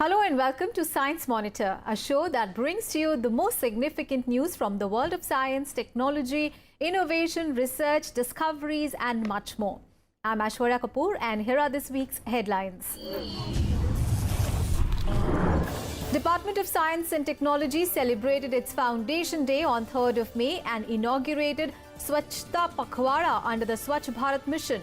Hello and welcome to Science Monitor, a show that brings to you the most significant news from the world of science, technology, innovation, research, discoveries and much more. I'm Aishwarya Kapoor and here are this week's headlines. Department of Science and Technology celebrated its Foundation Day on 3rd of May and inaugurated Swachhta Pakhwada under the Swachh Bharat mission.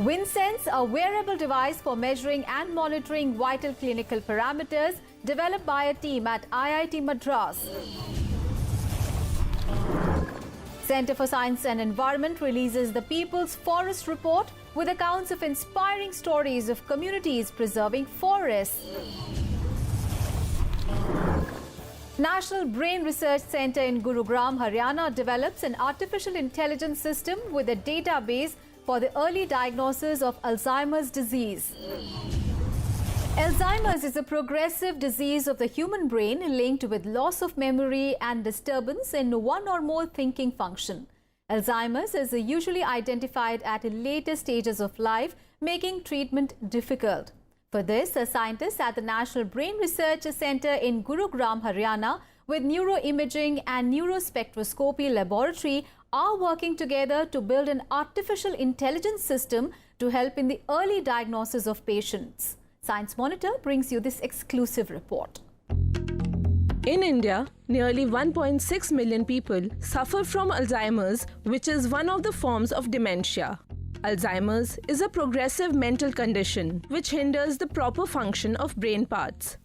WinSense, a wearable device for measuring and monitoring vital clinical parameters, developed by a team at IIT Madras. Centre for Science and Environment releases the People's Forest Report with accounts of inspiring stories of communities preserving forests. National Brain Research Centre in Gurugram, Haryana develops an artificial intelligence system with a database for the early diagnosis of Alzheimer's disease. Alzheimer's is a progressive disease of the human brain linked with loss of memory and disturbance in one or more thinking function. Alzheimer's is usually identified at later stages of life, making treatment difficult. For this, scientists at the National Brain Research Centre in Gurugram, Haryana, with neuroimaging and neurospectroscopy laboratory are working together to build an artificial intelligence system to help in the early diagnosis of patients. Science Monitor brings you this exclusive report. In India, nearly 1.6 million people suffer from Alzheimer's, which is one of the forms of dementia. Alzheimer's is a progressive mental condition which hinders the proper function of brain parts.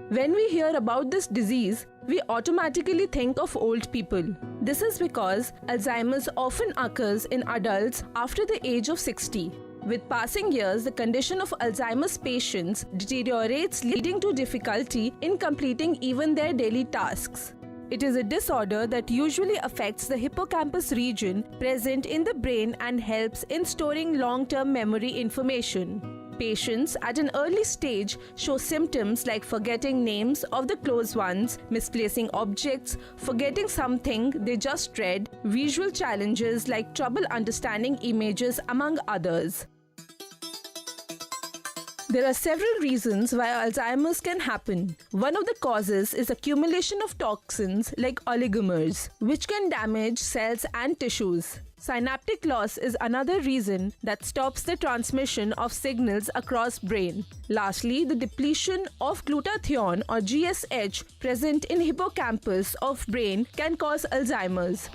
When we hear about this disease, we automatically think of old people. This is because Alzheimer's often occurs in adults after the age of 60. With passing years, the condition of Alzheimer's patients deteriorates, leading to difficulty in completing even their daily tasks. It is a disorder that usually affects the hippocampus region present in the brain and helps in storing long-term memory information. Patients at an early stage show symptoms like forgetting names of the close ones, misplacing objects, forgetting something they just read, visual challenges like trouble understanding images, among others. There are several reasons why Alzheimer's can happen. One of the causes is accumulation of toxins like oligomers, which can damage cells and tissues. Synaptic loss is another reason that stops the transmission of signals across brain. Lastly, the depletion of glutathione or GSH present in hippocampus of brain can cause Alzheimer's.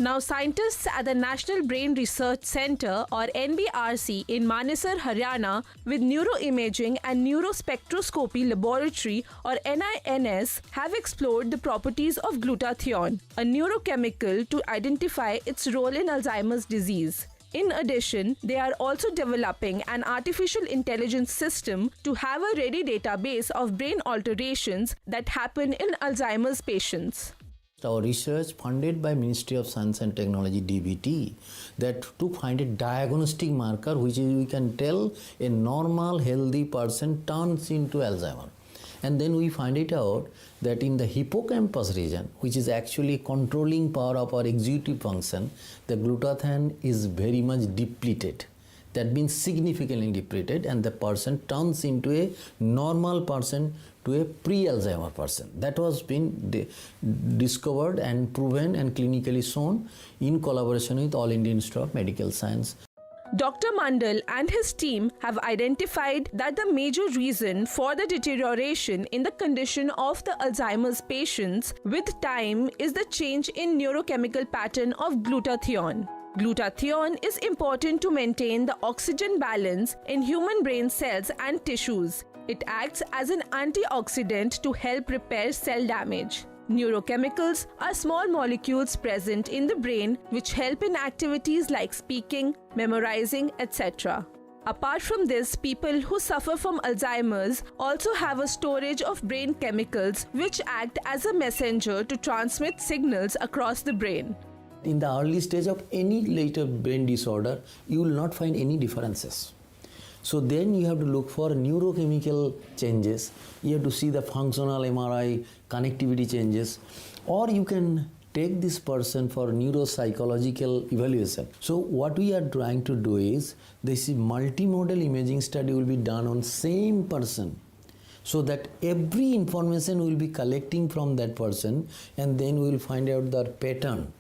Now, scientists at the National Brain Research Centre or NBRC in Manesar, Haryana with Neuroimaging and Neurospectroscopy Laboratory or NINS have explored the properties of glutathione, a neurochemical, to identify its role in Alzheimer's disease. In addition, they are also developing an artificial intelligence system to have a ready database of brain alterations that happen in Alzheimer's patients. Our research funded by Ministry of Science and Technology DBT that to find a diagnostic marker which is we can tell a normal healthy person turns into Alzheimer. And then we find it out that in the hippocampus region, which is actually controlling power of our executive function, the glutathione is very much depleted. That means significantly depleted, and the person turns into a normal person to a pre-Alzheimer person. That was been discovered and proven and clinically shown in collaboration with All India Institute of Medical Science. Dr. Mandal and his team have identified that the major reason for the deterioration in the condition of the Alzheimer's patients with time is the change in neurochemical pattern of glutathione. Glutathione is important to maintain the oxygen balance in human brain cells and tissues. It acts as an antioxidant to help repair cell damage. Neurochemicals are small molecules present in the brain which help in activities like speaking, memorizing, etc. Apart from this, people who suffer from Alzheimer's also have a storage of brain chemicals which act as a messenger to transmit signals across the brain. In the early stage of any later brain disorder, you will not find any differences. So then you have to look for neurochemical changes. You have to see the functional MRI, connectivity changes, or you can take this person for neuropsychological evaluation. So what we are trying to do is, this multimodal imaging study will be done on same person, so that every information will be collecting from that person, and then we will find out the pattern.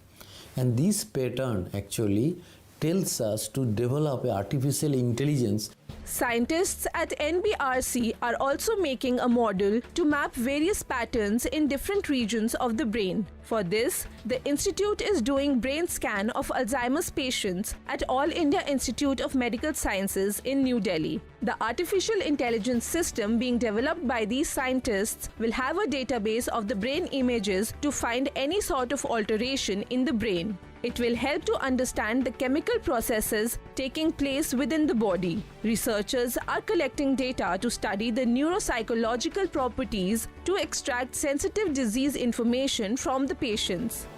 And this pattern actually tells us to develop artificial intelligence. Scientists at NBRC are also making a model to map various patterns in different regions of the brain. For this, the institute is doing brain scan of Alzheimer's patients at All India Institute of Medical Sciences in New Delhi. The artificial intelligence system being developed by these scientists will have a database of the brain images to find any sort of alteration in the brain. It will help to understand the chemical processes taking place within the body. Researchers are collecting data to study the neuropsychological properties to extract sensitive disease information from the patients.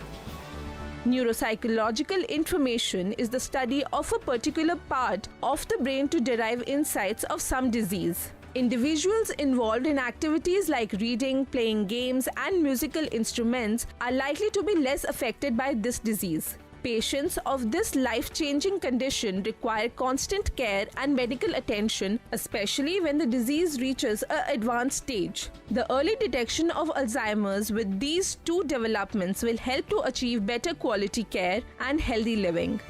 Neuropsychological information is the study of a particular part of the brain to derive insights of some disease. Individuals involved in activities like reading, playing games, and musical instruments are likely to be less affected by this disease. Patients of this life-changing condition require constant care and medical attention, especially when the disease reaches an advanced stage. The early detection of Alzheimer's with these two developments will help to achieve better quality care and healthy living.